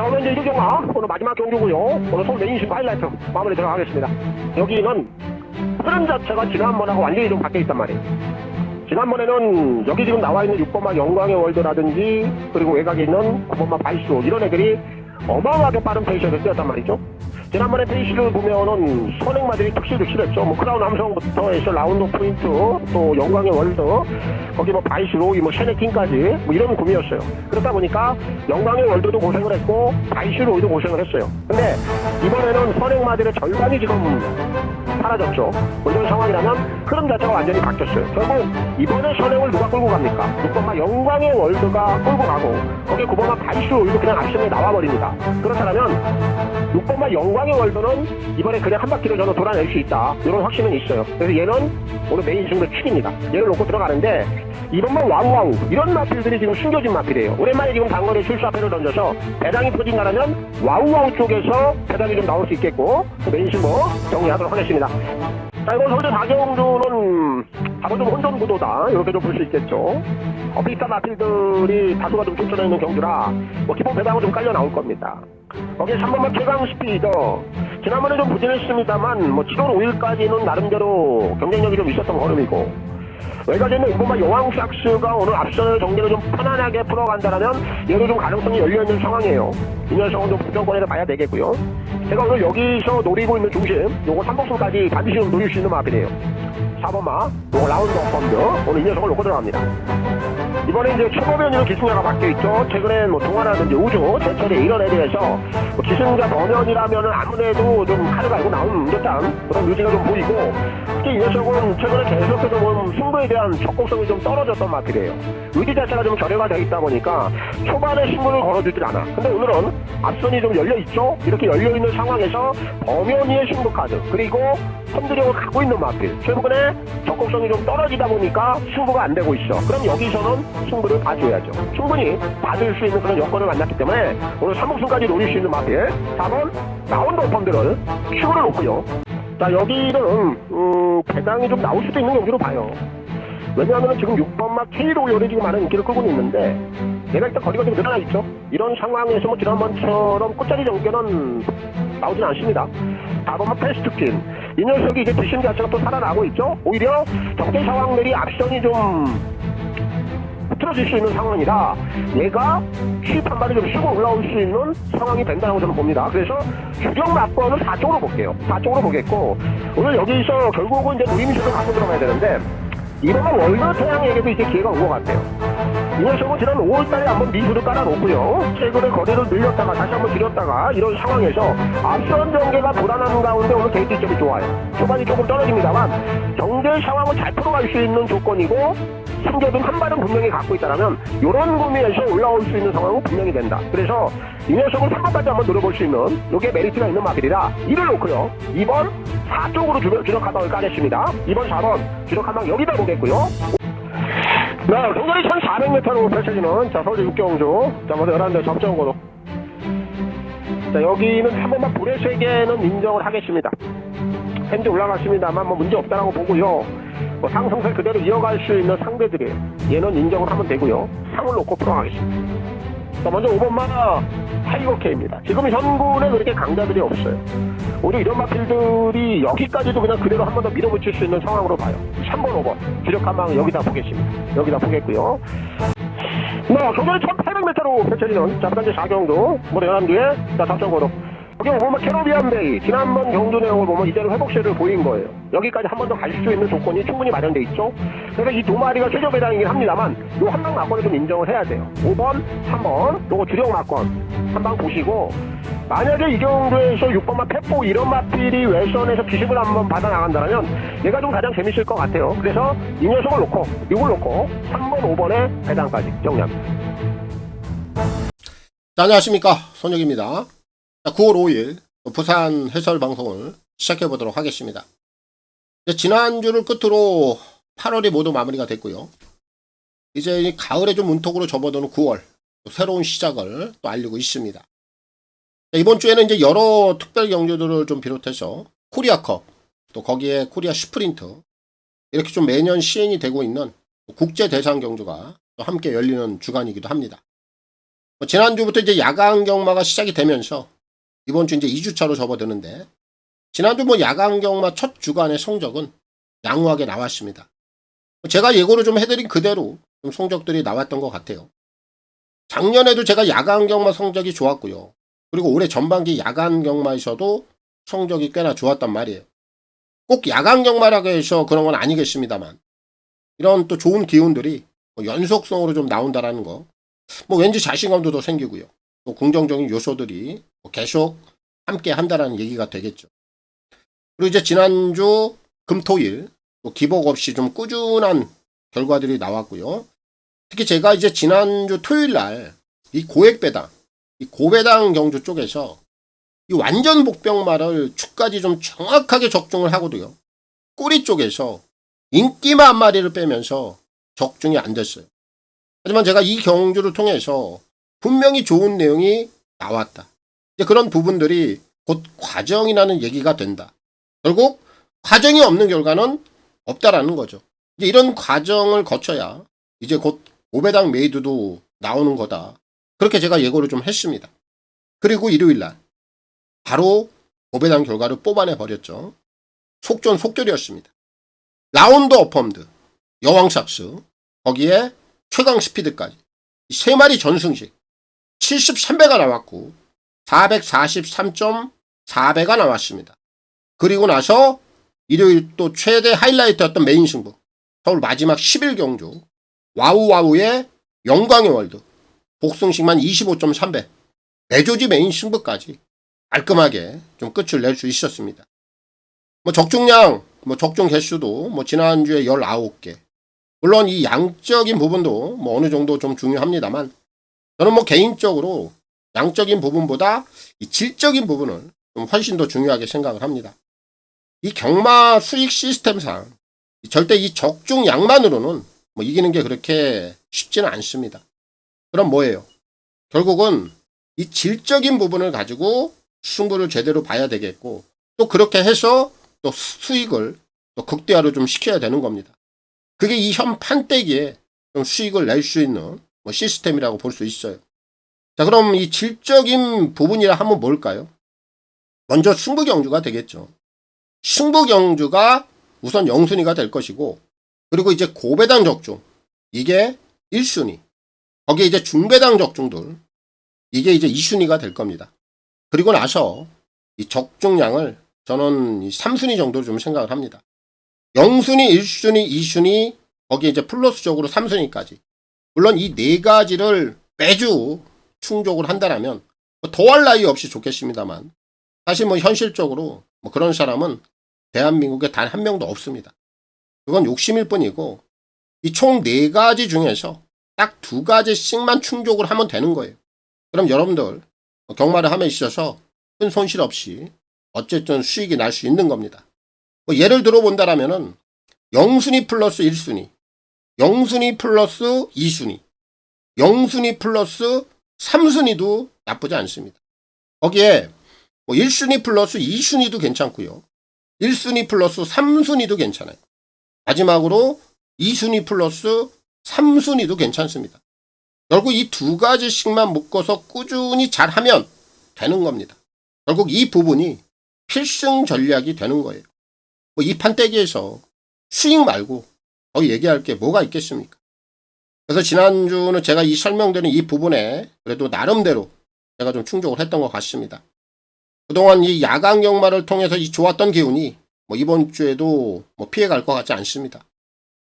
자, 오늘 이제 이경마 오늘 마지막 경주고요. 오늘 서울 메인신 하이라이트 마무리 들어가겠습니다. 여기는 흐름 자체가 지난번하고 완전히 좀 바뀌어 있단 말이에요. 지난번에는 여기 지금 나와 있는 6번마 영광의 월드라든지 그리고 외곽에 있는 9번마 바이스 이런 애들이 어마어마하게 빠른 페이스에서 뛰었단 말이죠. 지난번에 페이스를 보면은 선행마들이 특실도 실했죠. 뭐 크라운 함성부터 해서 라운드 포인트 또 영광의 월드 거기 뭐 바이스 로이 뭐 셰네킹까지 뭐 이런 구미였어요. 그렇다 보니까 영광의 월드도 고생을 했고 바이스 로이도 고생을 했어요. 근데 이번에는 선행마들의 절반이 지금 사라졌죠. 이런 상황이라면 흐름 자체가 완전히 바뀌었어요. 결국 이번에 선행을 누가 끌고 갑니까? 6번마 영광의 월드가 끌고 가고 거기에 9번마 바이스 로이도 그냥 앞선에 나와버립니다. 그렇다면 6번마 영광의 월드는 이번에 그냥 한 바퀴를 저는 돌아낼 수 있다. 이런 확신은 있어요. 그래서 얘는 오늘 메인 승부 축입니다. 얘를 놓고 들어가는데 2번마 와우와우 이런 마필들이 지금 숨겨진 마필이에요. 오랜만에 지금 단거리 실수 앞에를 던져서 배당이 터진다면 와우와우 쪽에서 배당이 좀 나올 수 있겠고 메인 승부 정리하도록 하겠습니다. 자, 이건 현재 4경주는 바로 좀 혼전 구도다 이렇게 좀 볼 수 있겠죠. 비슷한 마필들이 다수가 좀 쫓겨져 있는 경주라 뭐 기본 배당은 좀 깔려 나올 겁니다. 거기에 3번마 최강 스피더 지난번에 좀 부진했습니다만 뭐 7월 5일까지는 나름대로 경쟁력이 좀 있었던 걸음이고 외곽에 있는 5번마 여왕삭스가 오늘 앞선을 정리를 좀 편안하게 풀어간다면 얘도 좀 가능성이 열려있는 상황이에요. 이 녀석은 좀 부정권에서 봐야 되겠고요. 제가 오늘 여기서 노리고 있는 중심 요거 3복승까지 반드시 좀 노릴 수 있는 마필이에요. 4번마 요거 라운드 업펀드 오늘 이 녀석을 놓고 들어갑니다. 이번에 이제 최고변으로 기승자가 바뀌어있죠. 최근에 뭐 동화라든지 우주, 제철에 이런 애들에서 뭐 기승자 번연이라면은 아무래도 좀 칼을 갈고 나온 듯한 그런 유지가 좀 보이고 특히 이 녀석은 최근에 계속해서 뭐 승부에 대한 적극성이 좀 떨어졌던 마필이에요. 의지 자체가 좀 결여가 되어 있다 보니까 초반에 승부를 걸어주질 않아. 근데 오늘은 앞선이 좀 열려있죠. 이렇게 열려있는 상황에서 범연이의 승부 카드 그리고 선두력을 갖고 있는 마필 최근에 적극성이 좀 떨어지다 보니까 승부가 안 되고 있어. 그럼 여기서는 승부를 봐줘야죠. 충분히 받을 수 있는 그런 여건을 만났기 때문에 오늘 3복승까지 노릴 수 있는 마필 4번 라운드 오펀들을 큐를 놓고요. 자, 여기는 배당이 좀 나올 수도 있는 경기로 봐요. 왜냐하면 지금 6번마 K로열이 지금 많은 인기를 끌고 있는데 내가 일단 거리가 좀 늘어나 있죠. 이런 상황에서 뭐 지난번처럼 끝자리 전개는 나오진 않습니다. 4번마 패스트킨 이 녀석이 이제 뒷심 자체가 또 살아나고 있죠. 오히려 적대 상황들이 앞선이 좀 틀어질 수 있는 상황이라 얘가 퀴 판단이 좀 쉬고 올라올 수 있는 상황이 된다고 저는 봅니다. 그래서 주력 막권을 4쪽으로 볼게요. 4쪽으로 보겠고 오늘 여기서 결국은 이제 노림수를 갖고 들어가야 되는데 이번에 월드 태양에게도 이제 기회가 온 것 같아요. 이 녀석은 지난 5월달에 한번 미수를 깔아놓고요. 최근에 거리를 늘렸다가 다시 한번 줄였다가 이런 상황에서 앞선 전개가 불안한 가운데 오늘 게이트점이 좋아요. 초반이 조금 떨어집니다만 경제 상황을 잘 풀어갈 수 있는 조건이고 숨겨둔 한 발은 분명히 갖고 있다면 이런 구미에서 올라올 수 있는 상황은 분명히 된다. 그래서 이 녀석을 3번까지 한번 노려볼 수 있는 이게 메리트가 있는 마필이라 이를 놓고요. 2번 4쪽으로 주력 한방을 까겠습니다. 2번 4번 주력 한방 여기다 보겠고요. 네, 경전이 1400m로 펼쳐지는 자 서울 6경주 자 먼저 11대 접전고도 자 여기는 3번만 불의 세계는 인정을 하겠습니다. 현재 올라갔습니다만 뭐 문제 없다라고 보고요. 뭐 상승세 그대로 이어갈 수 있는 상대들이에요. 얘는 인정을 하면 되고요. 상을 놓고 풀어가겠습니다. 자 먼저 5번만 타이거케입니다. 지금 현군에 그렇게 강자들이 없어요. 오히려 이런 마필들이 여기까지도 그냥 그대로 한 번 더 밀어붙일 수 있는 상황으로 봐요. 3번 5번 주력 한방 여기다 보겠습니다. 여기다 보겠고요. 경전이 1800m로 펼쳐지는 자 현재 4경주 뭐 11뒤에 자 답정고도 여기 보면 캐로비안 베이 지난번 경주 내용을 보면 이제는 회복세를 보인 거예요. 여기까지 한 번 더 갈 수 있는 조건이 충분히 마련돼 있죠. 그래서 이 두 마리가 최저 배당이긴 합니다만 요 한 방 막권을 좀 인정을 해야 돼요. 5번, 3번 요거 주력 막권 한 방 보시고 만약에 이 경주에서 6번만 페포 이런 마필이 외선에서 기습을 한번 받아 나간다면 얘가 좀 가장 재밌을 것 같아요. 그래서 이 녀석을 놓고 이걸 놓고 3번, 5번에 배당까지 정리합니다. 자, 안녕하십니까, 손혁입니다. 9월 5일 부산 해설 방송을 시작해 보도록 하겠습니다. 지난주를 끝으로 8월이 모두 마무리가 됐고요. 이제 가을에 좀 문턱으로 접어드는 9월 새로운 시작을 또 알리고 있습니다. 이번 주에는 이제 여러 특별 경주들을 좀 비롯해서 코리아컵 또 거기에 코리아 슈프린트 이렇게 좀 매년 시행이 되고 있는 국제 대상 경주가 또 함께 열리는 주간이기도 합니다. 지난주부터 이제 야간 경마가 시작이 되면서 이번 주 이제 2주차로 접어드는데 지난주 야간 경마 첫 주간의 성적은 양호하게 나왔습니다. 제가 예고를 좀 해드린 그대로 좀 성적들이 나왔던 것 같아요. 작년에도 제가 야간 경마 성적이 좋았고요. 그리고 올해 전반기 야간 경마에서도 성적이 꽤나 좋았단 말이에요. 꼭 야간 경마라고 해서 그런 건 아니겠습니다만 이런 또 좋은 기운들이 연속성으로 좀 나온다라는 거 왠지 자신감도 더 생기고요. 또 긍정적인 요소들이 계속 함께 한다라는 얘기가 되겠죠. 그리고 이제 지난주 금토일 또 기복 없이 좀 꾸준한 결과들이 나왔고요. 특히 제가 이제 지난주 토요일 날 이 고액배당, 이 고배당 경주 쪽에서 이 완전 복병마를 축까지 좀 정확하게 적중을 하고도요. 꼬리 쪽에서 인기마 한 마리를 빼면서 적중이 안 됐어요. 하지만 제가 이 경주를 통해서 분명히 좋은 내용이 나왔다. 이제 그런 부분들이 곧 과정이라는 얘기가 된다. 결국 과정이 없는 결과는 없다라는 거죠. 이제 이런 과정을 거쳐야 이제 곧 5배당 메이드도 나오는 거다. 그렇게 제가 예고를 좀 했습니다. 그리고 일요일날 바로 5배당 결과를 뽑아내 버렸죠. 속전속결이었습니다. 라운드 어펌드, 여왕삭스, 거기에 최강 스피드까지 이 3마리 전승식 73배가 나왔고 443.4배가 나왔습니다. 그리고 나서 일요일 또 최대 하이라이트였던 메인 승부 서울 마지막 10일 경주 와우와우의 영광의 월드 복승식만 25.3배 매조지 메인 승부까지 깔끔하게 좀 끝을 낼 수 있었습니다. 적중량, 적중 개수도 지난주에 19개. 물론 이 양적인 부분도 어느 정도 좀 중요합니다만 저는 개인적으로 양적인 부분보다 이 질적인 부분을 좀 훨씬 더 중요하게 생각을 합니다. 이 경마 수익 시스템상 절대 이 적중량만으로는 이기는 게 그렇게 쉽지는 않습니다. 그럼 뭐예요? 결국은 이 질적인 부분을 가지고 승부를 제대로 봐야 되겠고 또 그렇게 해서 또 수익을 또 극대화로 좀 시켜야 되는 겁니다. 그게 이 현 판때기에 좀 수익을 낼 수 있는 시스템이라고 볼 수 있어요. 자, 그럼 이 질적인 부분이라 하면 뭘까요? 먼저 승부 경주가 되겠죠. 승부 경주가 우선 0순위가 될 것이고 그리고 이제 고배당 적중 이게 1순위 거기에 이제 중배당 적중들 이게 이제 2순위가 될 겁니다. 그리고 나서 이 적중량을 저는 3순위 정도로 좀 생각을 합니다. 0순위, 1순위, 2순위 거기에 이제 플러스적으로 3순위까지 물론 이 네 가지를 매주 충족을 한다면 더할 나위 없이 좋겠습니다만 사실 현실적으로 그런 사람은 대한민국에 단 한 명도 없습니다. 그건 욕심일 뿐이고 이 총 4가지 중에서 딱 2가지씩만 충족을 하면 되는 거예요. 그럼 여러분들 경마를 함에 있어서 큰 손실 없이 어쨌든 수익이 날 수 있는 겁니다. 예를 들어 본다라면은 0순위 플러스 1순위, 0순위 플러스 2순위, 0순위 플러스 3순위도 나쁘지 않습니다. 거기에 1순위 플러스 2순위도 괜찮고요. 1순위 플러스 3순위도 괜찮아요. 마지막으로 2순위 플러스 3순위도 괜찮습니다. 결국 이 2가지씩만 묶어서 꾸준히 잘하면 되는 겁니다. 결국 이 부분이 필승 전략이 되는 거예요. 이 판때기에서 수익 말고 더 얘기할 게 뭐가 있겠습니까? 그래서 지난주는 제가 이 설명드린 이 부분에 그래도 나름대로 제가 좀 충족을 했던 것 같습니다. 그동안 이 야간 경마를 통해서 이 좋았던 기운이 이번 주에도 피해갈 것 같지 않습니다.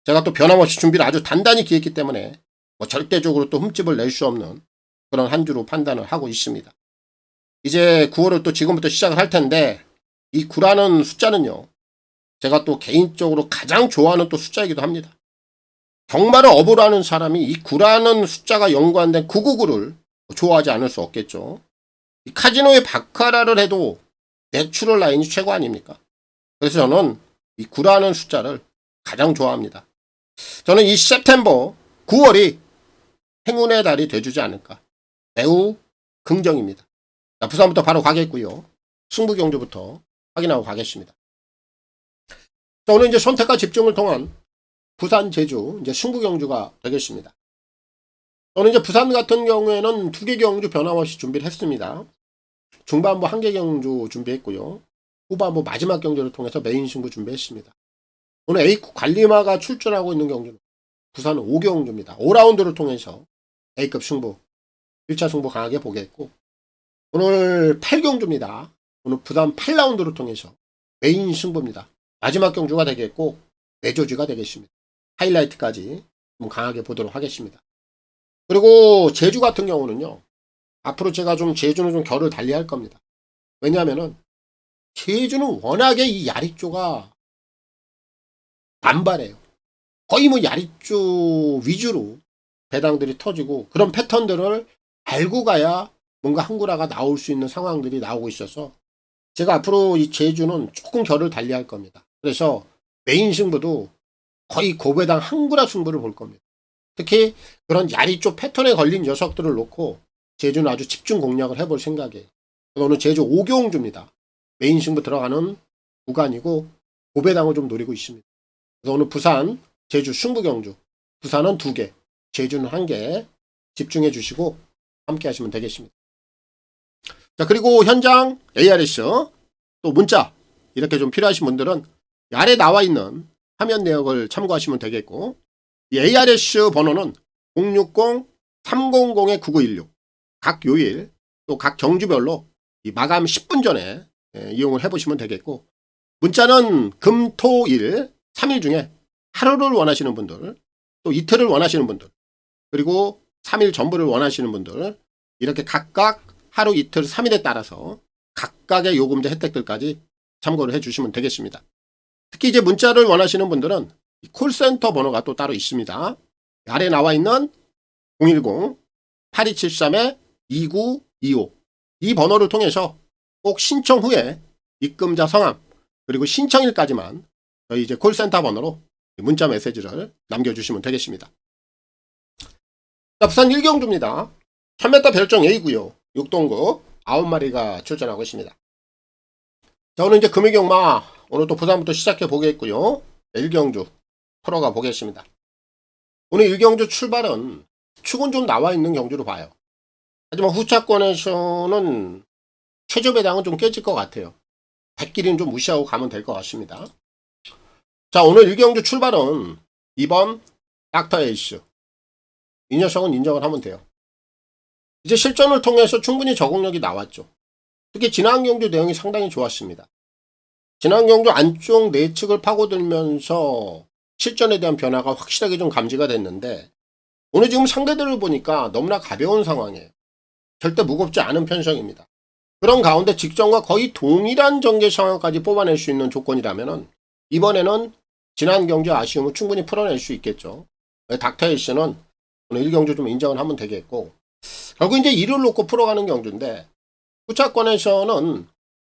제가 또 변함없이 준비를 아주 단단히 기했기 때문에 절대적으로 또 흠집을 낼 수 없는 그런 한 주로 판단을 하고 있습니다. 이제 9월을 또 지금부터 시작을 할 텐데 이 9라는 숫자는요. 제가 또 개인적으로 가장 좋아하는 또 숫자이기도 합니다. 경마를 업으로 하는 사람이 이 9라는 숫자가 연관된 999를 좋아하지 않을 수 없겠죠. 이 카지노에 바카라를 해도 내추럴 라인이 최고 아닙니까? 그래서 저는 이 9라는 숫자를 가장 좋아합니다. 저는 이 september 9월이 행운의 달이 돼주지 않을까. 매우 긍정입니다. 자, 부산부터 바로 가겠고요. 승부 경주부터 확인하고 가겠습니다. 자, 오늘 이제 선택과 집중을 통한 부산 제주 이제 승부 경주가 되겠습니다. 저는 이제 부산 같은 경우에는 2개 경주 변함없이 준비를 했습니다. 중반부 1개 경주 준비했고요. 후반부 마지막 경주를 통해서 메인 승부 준비했습니다. 오늘 A급 관리마가 출전하고 있는 경주는 부산은 5경주입니다. 5라운드를 통해서 A급 승부, 1차 승부 강하게 보겠고, 오늘 8경주입니다. 오늘 부산 8라운드를 통해서 메인 승부입니다. 마지막 경주가 되겠고, 매조지가 되겠습니다. 하이라이트까지 좀 강하게 보도록 하겠습니다. 그리고 제주 같은 경우는요, 앞으로 제가 좀 제주는 좀 결을 달리할 겁니다. 왜냐하면은 제주는 워낙에 이 야리조가 반발해요. 거의 뭐 야리조 위주로 배당들이 터지고 그런 패턴들을 알고 가야 뭔가 항구라가 나올 수 있는 상황들이 나오고 있어서 제가 앞으로 이 제주는 조금 결을 달리할 겁니다. 그래서 메인 승부도 거의 고배당 항구라 승부를 볼 겁니다. 특히 그런 야리조 패턴에 걸린 녀석들을 놓고 제주는 아주 집중 공략을 해볼 생각이에요. 오늘 제주 5경주입니다. 메인 승부 들어가는 구간이고 고배당을 좀 노리고 있습니다. 그래서 오늘 부산, 제주 승부경주, 부산은 2개, 제주는 1개 집중해 주시고 함께 하시면 되겠습니다. 자, 그리고 현장 ARS 또 문자 이렇게 좀 필요하신 분들은 아래 나와 있는 화면 내역을 참고하시면 되겠고, 이 ARS 번호는 060-300-9916 각 요일 또 각 경주별로 이 마감 10분 전에 이용을 해보시면 되겠고, 문자는 금, 토, 일 3일 중에 하루를 원하시는 분들, 또 이틀을 원하시는 분들, 그리고 3일 전부를 원하시는 분들, 이렇게 각각 하루, 이틀, 3일에 따라서 각각의 요금제 혜택들까지 참고를 해주시면 되겠습니다. 특히 이제 문자를 원하시는 분들은 콜센터 번호가 또 따로 있습니다. 아래 나와 있는 010-8273-2925 이 번호를 통해서 꼭 신청 후에 입금자 성함 그리고 신청일까지만 저희 이제 콜센터 번호로 문자 메시지를 남겨주시면 되겠습니다. 자, 부산 1경주입니다. 1000m 별정 A고요. 6동급 9마리가 출전하고 있습니다. 자, 오늘 이제 금의경마 오늘 또 부산부터 시작해 보겠고요. 1경주 풀어가 보겠습니다. 오늘 1경주 출발은 축은 좀 나와 있는 경주로 봐요. 하지만 후차권에서는 최저 배당은 좀 깨질 것 같아요. 백길이는 좀 무시하고 가면 될 것 같습니다. 자, 오늘 1경주 출발은 2번 닥터 에이스. 이 녀석은 인정을 하면 돼요. 이제 실전을 통해서 충분히 적응력이 나왔죠. 특히 지난 경주 내용이 상당히 좋았습니다. 지난 경주 안쪽 내측을 파고들면서 실전에 대한 변화가 확실하게 좀 감지가 됐는데, 오늘 지금 상대들을 보니까 너무나 가벼운 상황이에요. 절대 무겁지 않은 편성입니다. 그런 가운데 직전과 거의 동일한 전개 상황까지 뽑아낼 수 있는 조건이라면 이번에는 지난 경주 아쉬움을 충분히 풀어낼 수 있겠죠. 닥터에이스는 오늘 1경주 좀 인정을 하면 되겠고, 결국 이제 이를 놓고 풀어가는 경주인데, 후차권에서는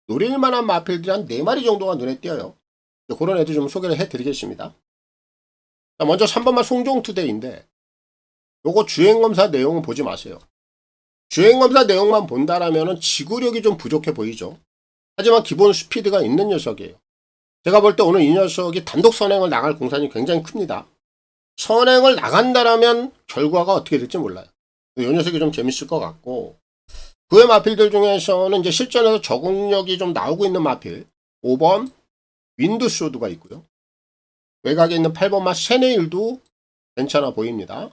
노릴만한 마필들이 한 4마리 정도가 눈에 띄어요. 그런 애들 좀 소개를 해드리겠습니다. 자, 먼저 3번만 송종투대인데, 요거 주행검사 내용은 보지 마세요. 주행검사 내용만 본다라면 지구력이 좀 부족해 보이죠. 하지만 기본 스피드가 있는 녀석이에요. 제가 볼 때 오늘 이 녀석이 단독 선행을 나갈 공산이 굉장히 큽니다. 선행을 나간다라면 결과가 어떻게 될지 몰라요. 이 녀석이 좀 재밌을 것 같고, 그의 마필들 중에서는 이제 실전에서 적응력이 좀 나오고 있는 마필 5번 윈드쇼드가 있고요. 외곽에 있는 8번마 세네일도 괜찮아 보입니다.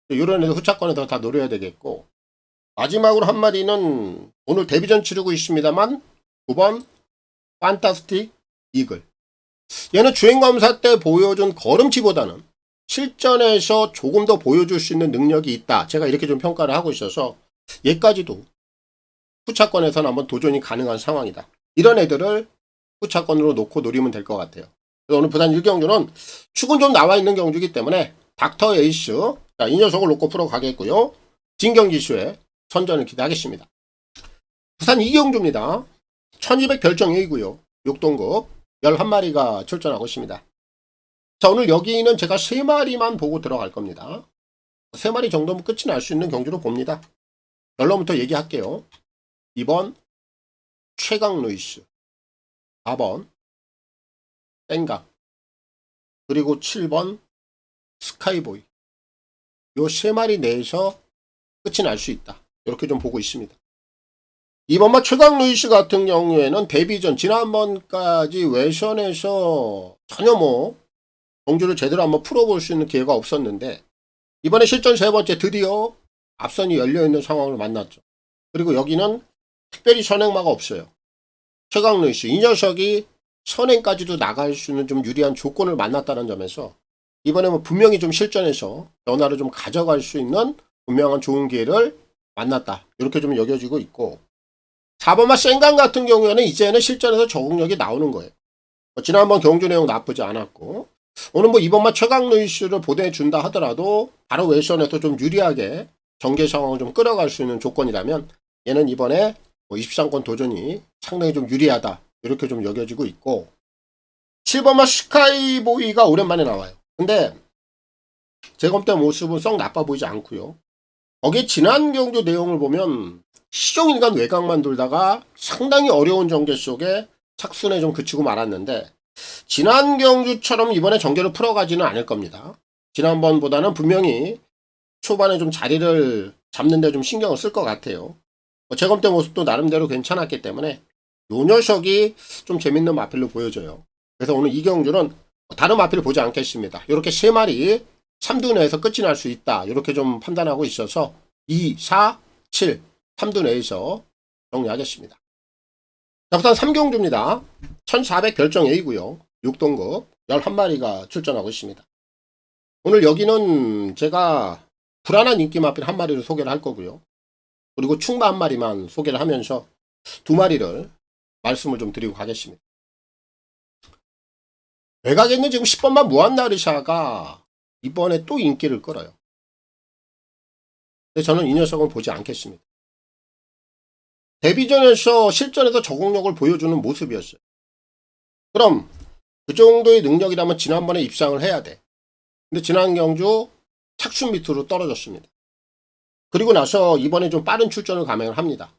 이런 애들 후차권에서 다 노려야 되겠고, 마지막으로 한 마리는 오늘 데뷔전 치르고 있습니다만 9번 판타스틱 이글. 얘는 주행검사 때 보여준 걸음치보다는 실전에서 조금 더 보여줄 수 있는 능력이 있다. 제가 이렇게 좀 평가를 하고 있어서 얘까지도 후차권에서는 한번 도전이 가능한 상황이다. 이런 애들을 후차권으로 놓고 노리면 될 것 같아요. 그래서 오늘 부산 1경주는 축은 좀 나와 있는 경주이기 때문에 닥터 에이스, 자, 이 녀석을 놓고 풀어 가겠고요. 진경기수의 선전을 기대하겠습니다. 부산 2경주입니다. 1200 별정 A고요. 6동급 11마리가 출전하고 있습니다. 자, 오늘 여기는 제가 3마리만 보고 들어갈 겁니다. 3마리 정도면 끝이 날 수 있는 경주로 봅니다. 결론부터 얘기할게요. 2번 최강 루이스, 4번 땡각, 그리고 7번 스카이보이. 요 3마리 내에서 끝이 날 수 있다. 이렇게 좀 보고 있습니다. 이번만 최강 루이스 같은 경우에는 데뷔 전 지난번까지 외선에서 전혀 경주를 제대로 한번 풀어볼 수 있는 기회가 없었는데 이번에 실전 세 번째 드디어 앞선이 열려있는 상황을 만났죠. 그리고 여기는 특별히 선행마가 없어요. 최강 루이스 이 녀석이 선행까지도 나갈 수 있는 좀 유리한 조건을 만났다는 점에서 이번에 분명히 좀 실전에서 변화를 좀 가져갈 수 있는 분명한 좋은 기회를 만났다. 이렇게 좀 여겨지고 있고 4번마 생강 같은 경우에는 이제는 실전에서 적응력이 나오는 거예요. 지난번 경주 내용 나쁘지 않았고 오늘 이번만 최강 루이스를 보내준다 하더라도 바로 외선에서 좀 유리하게 전개 상황을 좀 끌어갈 수 있는 조건이라면 얘는 이번에 23권 도전이 상당히 좀 유리하다. 이렇게 좀 여겨지고 있고 7번마 스카이보이가 오랜만에 나와요. 근데 제가 볼 때 모습은 썩 나빠 보이지 않고요. 거기에 지난 경주 내용을 보면 시종일관 외곽만 돌다가 상당히 어려운 전개 속에 착순에 좀 그치고 말았는데 지난 경주처럼 이번에 전개를 풀어가지는 않을 겁니다. 지난번보다는 분명히 초반에 좀 자리를 잡는 데 좀 신경을 쓸 것 같아요. 제가 볼 때 모습도 나름대로 괜찮았기 때문에 요 녀석이 좀 재밌는 마필로 보여져요. 그래서 오늘 이 경주는 다른 마필을 보지 않겠습니다. 이렇게 3마리 3두 내에서 끝이 날 수 있다. 이렇게 좀 판단하고 있어서 2, 4, 7, 3두 내에서 정리하겠습니다. 자, 우선 3경주입니다. 1400 결정 A고요. 6동급 11마리가 출전하고 있습니다. 오늘 여기는 제가 불안한 인기 마필 한 마리를 소개를 할 거고요. 그리고 충마 한 마리만 소개를 하면서 2마리를 말씀을 좀 드리고 가겠습니다. 외곽에 있는 지금 10번만 무한나르샤가 이번에 또 인기를 끌어요. 근데 저는 이 녀석은 보지 않겠습니다. 데뷔전에서 실전에서 적응력을 보여주는 모습이었어요. 그럼 그 정도의 능력이라면 지난번에 입상을 해야 돼. 근데 지난 경주 착순 밑으로 떨어졌습니다. 그리고 나서 이번에 좀 빠른 출전을 감행을 합니다.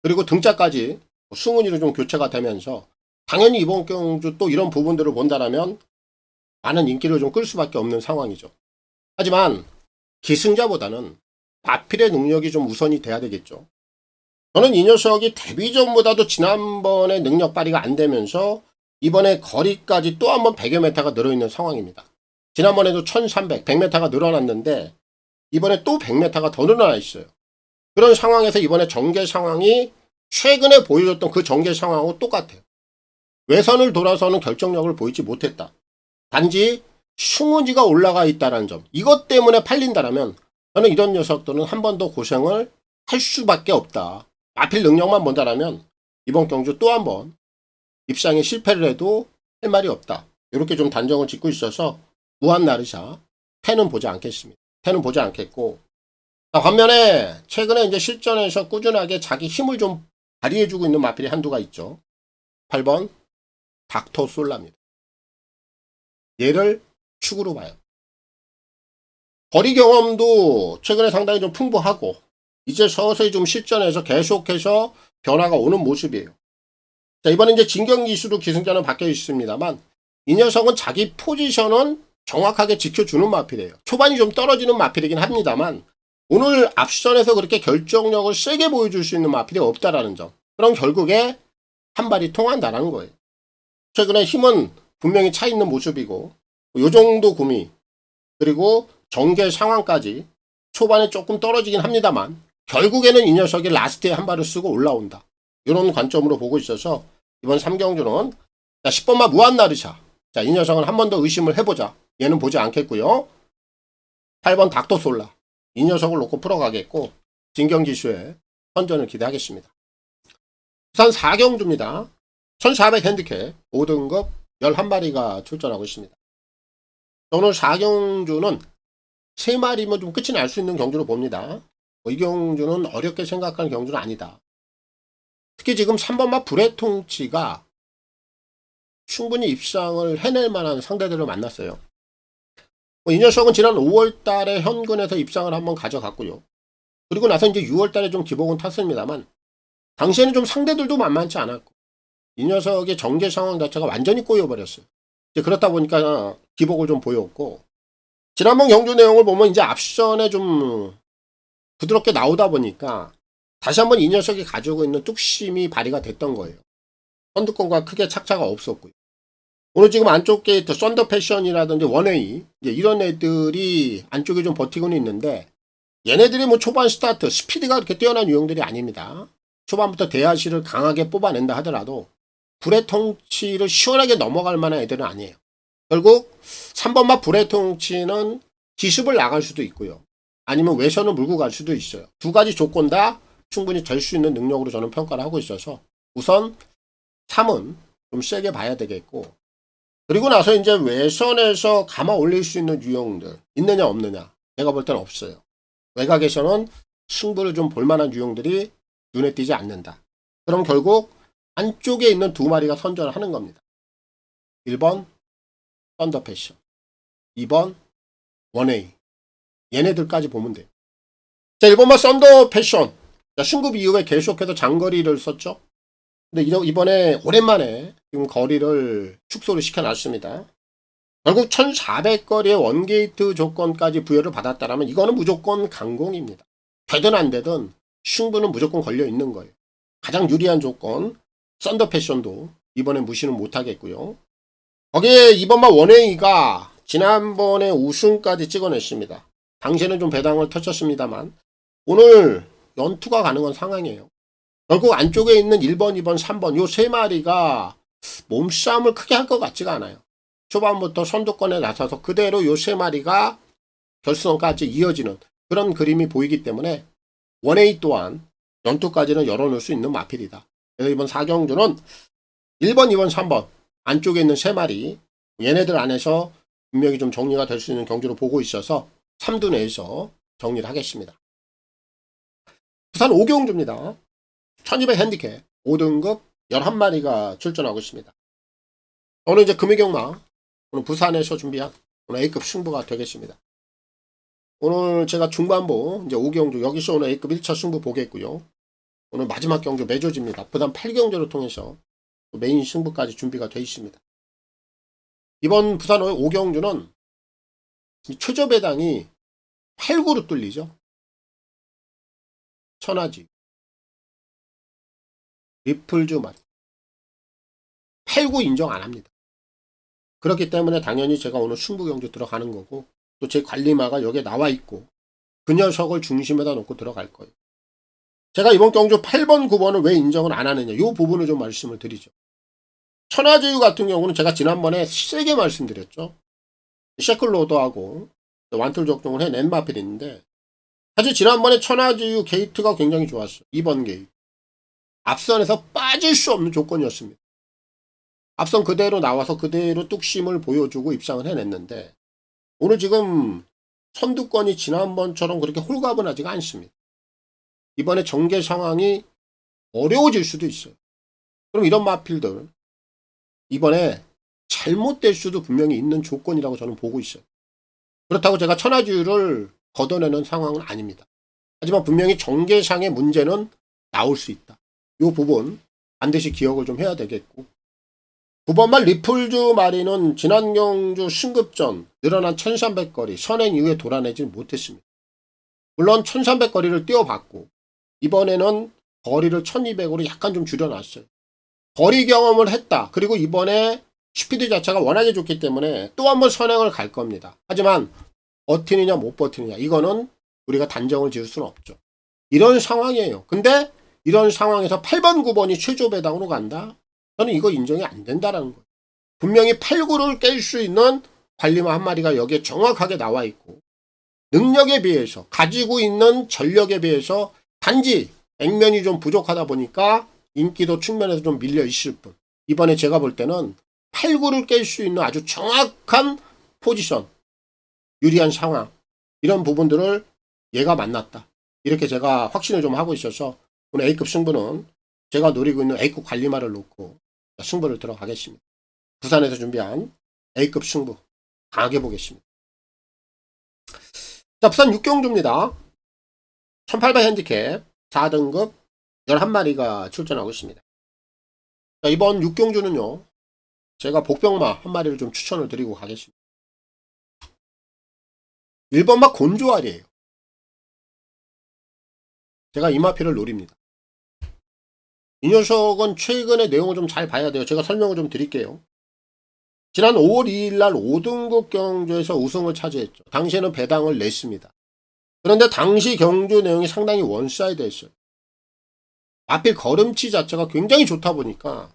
그리고 등짝까지 승은이로 좀 교체가 되면서 당연히 이번 경주 또 이런 부분들을 본다라면 많은 인기를 좀 끌 수밖에 없는 상황이죠. 하지만 기승자보다는 마필의 능력이 좀 우선이 돼야 되겠죠. 저는 이 녀석이 데뷔전보다도 지난번에 능력 발휘가 안 되면서 이번에 거리까지 또 한 번 100여 메타가 늘어있는 상황입니다. 지난번에도 1300, 100m가 늘어났는데 이번에 또 100m가 더 늘어나 있어요. 그런 상황에서 이번에 전개 상황이 최근에 보여줬던 그 전개 상황하고 똑같아요. 외선을 돌아서는 결정력을 보이지 못했다. 단지 숭은지가 올라가 있다는 점. 이것 때문에 팔린다라면 저는 이런 녀석들은 한 번 더 고생을 할 수밖에 없다. 마필 능력만 본다라면 이번 경주 또 한 번 입상에 실패를 해도 할 말이 없다. 이렇게 좀 단정을 짓고 있어서 무한나르샤 10은 보지 않겠습니다. 10은 보지 않겠고 반면에 최근에 이제 실전에서 꾸준하게 자기 힘을 좀 발휘해주고 있는 마필이 한두가 있죠. 8번 닥터 솔라입니다. 얘를 축으로 봐요. 거리 경험도 최근에 상당히 좀 풍부하고 이제 서서히 좀 실전에서 계속해서 변화가 오는 모습이에요. 자, 이번에 이제 진경기수로 기승자는 바뀌어 있습니다만 이 녀석은 자기 포지션은 정확하게 지켜주는 마필이에요. 초반이 좀 떨어지는 마필이긴 합니다만 오늘 앞선에서 그렇게 결정력을 세게 보여줄 수 있는 마필이 없다라는 점. 그럼 결국에 한 발이 통한다라는 거예요. 최근에 힘은 분명히 차 있는 모습이고 요 정도 구미 그리고 전개 상황까지 초반에 조금 떨어지긴 합니다만 결국에는 이 녀석이 라스트에 한 발을 쓰고 올라온다. 이런 관점으로 보고 있어서 이번 3경주는 10번마 무한나르샤. 자, 이 녀석은 한 번 더 의심을 해보자. 얘는 보지 않겠고요. 8번 닥터솔라. 이 녀석을 놓고 풀어가겠고 진경지수의 선전을 기대하겠습니다. 부산 4경주입니다. 1400 핸디캡 5등급 11마리가 출전하고 있습니다. 오늘 4경주는 3마리면 좀 끝이 날 수 있는 경주로 봅니다. 이 경주는 어렵게 생각하는 경주는 아니다. 특히 지금 3번마 불의 통치가 충분히 입상을 해낼 만한 상대들을 만났어요. 이 녀석은 지난 5월 달에 현근에서 입상을 한번 가져갔고요. 그리고 나서 이제 6월 달에 좀 기복은 탔습니다만 당시에는 좀 상대들도 만만치 않았고 이 녀석의 전개 상황 자체가 완전히 꼬여버렸어요. 이제 그렇다 보니까 기복을 좀 보였고 지난번 경주 내용을 보면 이제 앞선에 좀 부드럽게 나오다 보니까 다시 한번 이 녀석이 가지고 있는 뚝심이 발휘가 됐던 거예요. 선두권과 크게 착차가 없었고요. 오늘 지금 안쪽 게이트 썬더 패션이라든지 원웨이 이런 애들이 안쪽에 좀 버티고는 있는데, 얘네들이 뭐 초반 스타트 스피드가 그렇게 뛰어난 유형들이 아닙니다. 초반부터 대하시를 강하게 뽑아낸다 하더라도 불의 통치를 시원하게 넘어갈 만한 애들은 아니에요. 결국 3번마 불의 통치는 기습을 나갈 수도 있고요. 아니면 외선을 물고 갈 수도 있어요. 두 가지 조건 다 충분히 될 수 있는 능력으로 저는 평가를 하고 있어서 우선 3은 좀 세게 봐야 되겠고, 그리고 나서 이제 외선에서 감아 올릴 수 있는 유형들 있느냐 없느냐, 제가 볼 때는 없어요. 외곽에서는 승부를 좀 볼만한 유형들이 눈에 띄지 않는다. 그럼 결국 안쪽에 있는 두 마리가 선전을 하는 겁니다. 1번 썬더 패션, 2번 원웨이, 얘네들까지 보면 돼요. 자, 1번만 썬더 패션. 자, 승급 이후에 계속해서 장거리를 썼죠. 근데 이번에 오랜만에 지금 거리를 축소를 시켜놨습니다. 결국 1400거리의 원게이트 조건까지 부여를 받았다면 이거는 무조건 강공입니다. 되든 안 되든 승부는 무조건 걸려 있는 거예요. 가장 유리한 조건 썬더 패션도 이번에 무시는 못하겠고요. 거기에 이번만 원웨이가 지난번에 우승까지 찍어냈습니다. 당시에는 좀 배당을 터쳤습니다만 오늘 연투가 가능한 상황이에요. 결국 안쪽에 있는 1번, 2번, 3번 요 세 마리가 몸싸움을 크게 할 것 같지가 않아요. 초반부터 선두권에 나서서 그대로 요 세 마리가 결승까지 이어지는 그런 그림이 보이기 때문에 원웨이 또한 연투까지는 열어놓을 수 있는 마필이다. 그래서 이번 4경주는 1번, 2번, 3번 안쪽에 있는 세 마리, 얘네들 안에서 분명히 좀 정리가 될 수 있는 경주로 보고 있어서 3두 내에서 정리를 하겠습니다. 부산 5경주입니다. 1200 핸디캡 5등급 11마리가 출전하고 있습니다. 오늘 이제 금의경마, 오늘 부산에서 준비한 오늘 A급 승부가 되겠습니다. 오늘 제가 중반부 이제 5경주 여기서 오늘 A급 1차 승부 보겠고요. 오늘 마지막 경주 매조지입니다. 부산 8경주를 통해서 메인 승부까지 준비가 되어 있습니다. 이번 부산 5경주는 최저 배당이 8구로 뚫리죠. 천하지, 리플즈 마리 8구 인정 안 합니다. 그렇기 때문에 당연히 제가 오늘 승부 경주 들어가는 거고, 또 제 관리마가 여기에 나와 있고 그 녀석을 중심에다 놓고 들어갈 거예요. 제가 이번 경주 8번, 9번을 왜 인정을 안 하느냐, 이 부분을 좀 말씀을 드리죠. 천하제유 같은 경우는 제가 지난번에 세게 말씀드렸죠. 셰클로더하고 완툴 적동을 해낸 마필이 있는데, 사실 지난번에 천하제유 게이트가 굉장히 좋았어요. 2번 게이트 앞선에서 빠질 수 없는 조건이었습니다. 앞선 그대로 나와서 그대로 뚝심을 보여주고 입상을 해냈는데, 오늘 지금 선두권이 지난번처럼 그렇게 홀가분하지가 않습니다. 이번에 전개 상황이 어려워질 수도 있어요. 그럼 이런 마필들 이번에 잘못될 수도 분명히 있는 조건이라고 저는 보고 있어요. 그렇다고 제가 천하주유를 걷어내는 상황은 아닙니다. 하지만 분명히 전개상의 문제는 나올 수 있다. 이 부분 반드시 기억을 좀 해야 되겠고, 9번만 리플즈 마리는 지난 경주 승급전 늘어난 1300거리 선행 이후에 돌아내지 못했습니다. 물론 1300거리를 뛰어봤고 이번에는 거리를 1200으로 약간 좀 줄여놨어요. 거리 경험을 했다. 그리고 이번에 스피드 자체가 워낙에 좋기 때문에 또 한번 선행을 갈 겁니다. 하지만 버티느냐 못 버티느냐, 이거는 우리가 단정을 지을 수는 없죠. 이런 상황이에요. 근데 이런 상황에서 8번, 9번이 최저 배당으로 간다? 저는 이거 인정이 안 된다라는 거예요. 분명히 8, 9를 깰 수 있는 관리마 한 마리가 여기에 정확하게 나와 있고, 능력에 비해서 가지고 있는 전력에 비해서 단지 액면이 좀 부족하다 보니까 인기도 측면에서 좀 밀려 있을 뿐, 이번에 제가 볼 때는 8, 9를 깰 수 있는 아주 정확한 포지션, 유리한 상황, 이런 부분들을 얘가 만났다, 이렇게 제가 확신을 좀 하고 있어서 오늘 A급 승부는 제가 노리고 있는 A급 관리마를 놓고 승부를 들어가겠습니다. 부산에서 준비한 A급 승부 강하게 보겠습니다. 자, 부산 6경주입니다. 1800 핸디캡 4등급 11마리가 출전하고 있습니다. 자, 이번 6경주는요, 제가 복병마 한 마리를 좀 추천을 드리고 가겠습니다. 1번마 곤조알이에요. 제가 이 마필을 노립니다. 이 녀석은 최근의 내용을 좀 잘 봐야 돼요. 제가 설명을 좀 드릴게요. 지난 5월 2일 날 5등급 경주에서 우승을 차지했죠. 당시에는 배당을 냈습니다. 그런데 당시 경주 내용이 상당히 원사이드했어요. 마필 걸음치 자체가 굉장히 좋다 보니까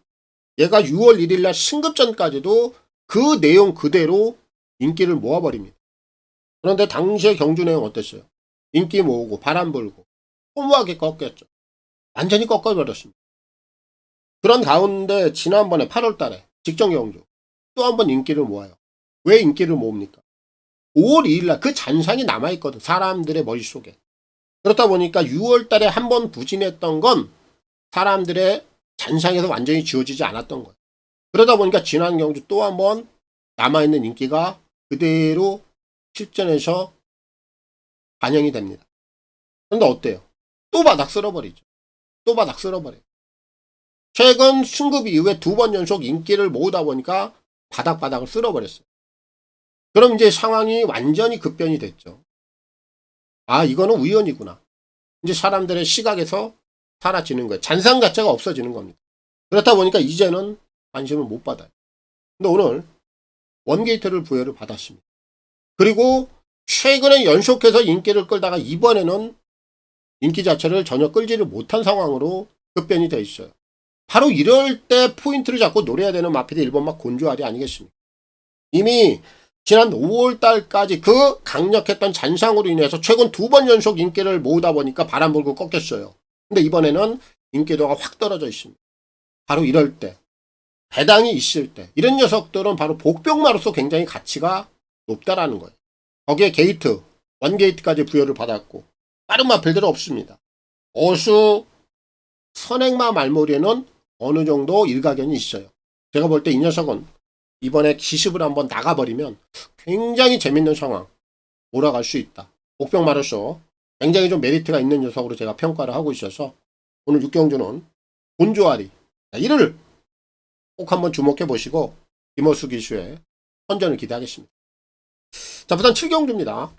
얘가 6월 1일 날 승급전까지도 그 내용 그대로 인기를 모아버립니다. 그런데 당시의 경주 내용 어땠어요? 인기 모으고 바람 불고 허무하게 꺾였죠. 완전히 꺾어버렸습니다. 그런 가운데 지난번에 8월 달에 직전 경주 또 한 번 인기를 모아요. 왜 인기를 모읍니까? 5월 2일 날 그 잔상이 남아있거든. 사람들의 머릿속에. 그렇다 보니까 6월 달에 한 번 부진했던 건 사람들의 잔상에서 완전히 지워지지 않았던 거예요. 그러다 보니까 지난 경주 또 한 번 남아있는 인기가 그대로 실전에서 반영이 됩니다. 그런데 어때요? 또 바닥 쓸어버리죠. 또 바닥 쓸어버려요. 최근 승급 이후에 2번 연속 인기를 모으다 보니까 바닥바닥을 쓸어버렸어요. 그럼 이제 상황이 완전히 급변이 됐죠. 아, 이거는 우연이구나. 이제 사람들의 시각에서 사라지는 거예요. 잔상 자체가 없어지는 겁니다. 그렇다 보니까 이제는 관심을 못 받아요. 근데 오늘 원게이트를 부여를 받았습니다. 그리고 최근에 연속해서 인기를 끌다가 이번에는 인기 자체를 전혀 끌지를 못한 상황으로 급변이 되어 있어요. 바로 이럴 때 포인트를 잡고 노려야 되는 마필이 1번막 곤조알이 아니겠습니까? 이미 지난 5월 달까지 그 강력했던 잔상으로 인해서 최근 2번 연속 인기를 모으다 보니까 바람 불고 꺾였어요. 근데 이번에는 인기도가 확 떨어져 있습니다. 바로 이럴 때, 배당이 있을 때, 이런 녀석들은 바로 복병마로서 굉장히 가치가 높다라는 거예요. 거기에 게이트, 원게이트까지 부여를 받았고, 다른 마필들은 없습니다. 어수, 선행마 말머리에는 어느 정도 일가견이 있어요. 제가 볼 때 이 녀석은 이번에 기습을 한번 나가버리면 굉장히 재밌는 상황 몰아갈 수 있다. 복병마로서 굉장히 좀 메리트가 있는 녀석으로 제가 평가를 하고 있어서 오늘 6경주는 곤조아리 이를 꼭 한번 주목해 보시고 김호수 기수의 선전을 기대하겠습니다. 자, 부산 7경주입니다.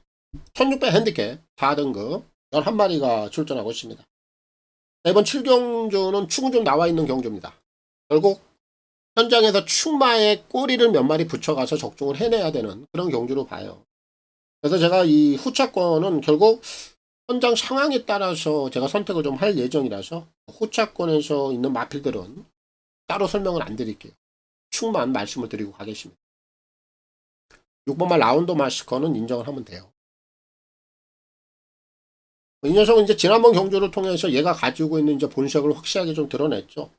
1600 핸디캡 4등급 11마리가 출전하고 있습니다. 이번 7경주는 축은 좀 나와 있는 경주입니다. 결국 현장에서 축마에 꼬리를 몇 마리 붙여가서 적중을 해내야 되는 그런 경주로 봐요. 그래서 제가 이 후차권은 결국 현장 상황에 따라서 제가 선택을 좀 할 예정이라서 후차권에서 있는 마필들은 따로 설명을 안 드릴게요. 축만 말씀을 드리고 가겠습니다. 6번말 라운드 마스커는 인정을 하면 돼요. 이 녀석은 이제 지난번 경주를 통해서 얘가 가지고 있는 이제 본색을 확실하게 좀 드러냈죠.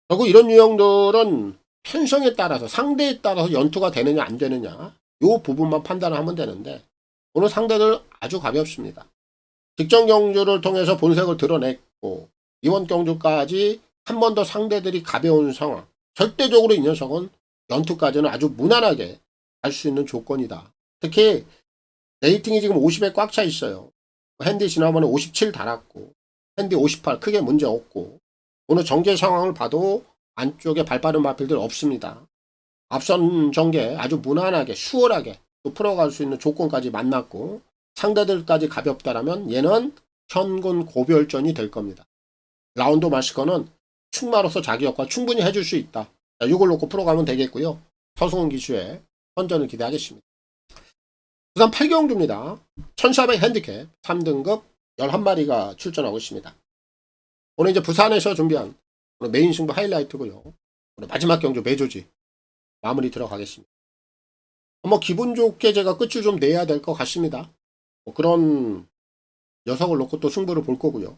결국 이런 유형들은 편성에 따라서 상대에 따라서 연투가 되느냐 안 되느냐 이 부분만 판단을 하면 되는데 오늘 상대들 아주 가볍습니다. 직전 경주를 통해서 본색을 드러냈고 이번 경주까지 한 번 더 상대들이 가벼운 상황. 절대적으로 이 녀석은 연투까지는 아주 무난하게 갈 수 있는 조건이다. 특히 레이팅이 지금 50에 꽉 차 있어요. 핸디 지난번에 57 달았고 핸디 58 크게 문제 없고 오늘 정제 상황을 봐도 안쪽에 발빠른 마필들 없습니다. 앞선 전개 아주 무난하게 수월하게 또 풀어갈 수 있는 조건까지 만났고 상대들까지 가볍다라면 얘는 현군 고별전이 될 겁니다. 라운드 마스커는 축마로서 자기 역할 충분히 해줄 수 있다. 자, 이걸 놓고 풀어가면 되겠고요. 서승훈 기수의 선전을 기대하겠습니다. 부산 8경주입니다. 1400 핸디캡 3등급 11마리가 출전하고 있습니다. 오늘 이제 부산에서 준비한 오늘 메인 승부 하이라이트고요. 오늘 마지막 경주 매조지 마무리 들어가겠습니다. 뭐 기분 좋게 제가 끝을 좀 내야 될 것 같습니다. 그런 녀석을 놓고 또 승부를 볼 거고요.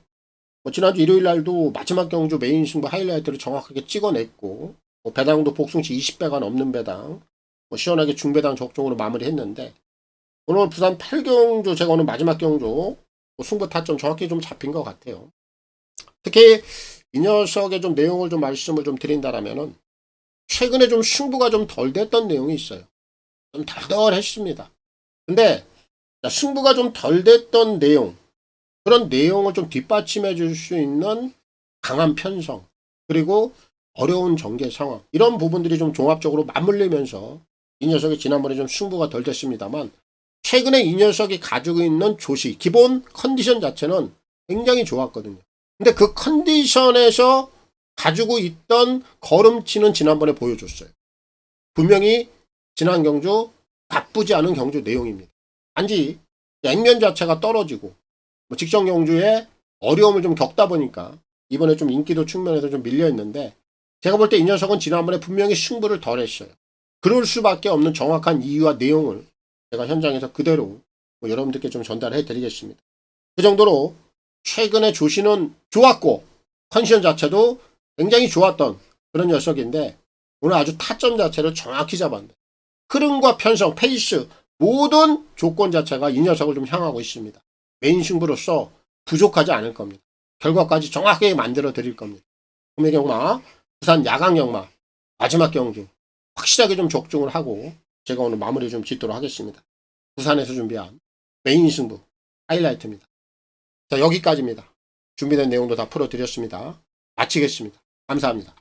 지난주 일요일 날도 마지막 경주 메인 승부 하이라이트를 정확하게 찍어냈고 배당도 복숭치 20배가 넘는 배당 시원하게 중배당 적중으로 마무리했는데 오늘 부산 8경주 제가 오늘 마지막 경주 승부 타점 정확히 좀 잡힌 것 같아요. 특히 이 녀석의 좀 내용을 좀 말씀을 좀 드린다라면은 최근에 좀 승부가 좀 덜 됐던 내용이 있어요. 좀 덜덜했습니다. 근데 승부가 좀 덜 됐던 내용 그런 내용을 좀 뒷받침해 줄 수 있는 강한 편성 그리고 어려운 전개 상황 이런 부분들이 좀 종합적으로 맞물리면서 이 녀석이 지난번에 좀 승부가 덜 됐습니다만 최근에 이 녀석이 가지고 있는 조시 기본 컨디션 자체는 굉장히 좋았거든요. 근데 그 컨디션에서 가지고 있던 걸음치는 지난번에 보여줬어요. 분명히 지난 경주 나쁘지 않은 경주 내용입니다. 단지 액면 자체가 떨어지고 직전 경주에 어려움을 좀 겪다 보니까 이번에 좀 인기도 측면에서 좀 밀려 있는데, 제가 볼 때 이 녀석은 지난번에 분명히 승부를 덜 했어요. 그럴 수밖에 없는 정확한 이유와 내용을 제가 현장에서 그대로 여러분들께 좀 전달해 드리겠습니다. 그 정도로 최근에 조시는 좋았고 컨디션 자체도 굉장히 좋았던 그런 녀석인데, 오늘 아주 타점 자체를 정확히 잡았네. 흐름과 편성, 페이스 모든 조건 자체가 이 녀석을 좀 향하고 있습니다. 메인 승부로서 부족하지 않을 겁니다. 결과까지 정확하게 만들어 드릴 겁니다. 구매경마, 부산 야광경마 마지막 경주 확실하게 좀 적중을 하고 제가 오늘 마무리 좀 짓도록 하겠습니다. 부산에서 준비한 메인 승부 하이라이트입니다. 자, 여기까지입니다. 준비된 내용도 다 풀어드렸습니다. 마치겠습니다. 감사합니다.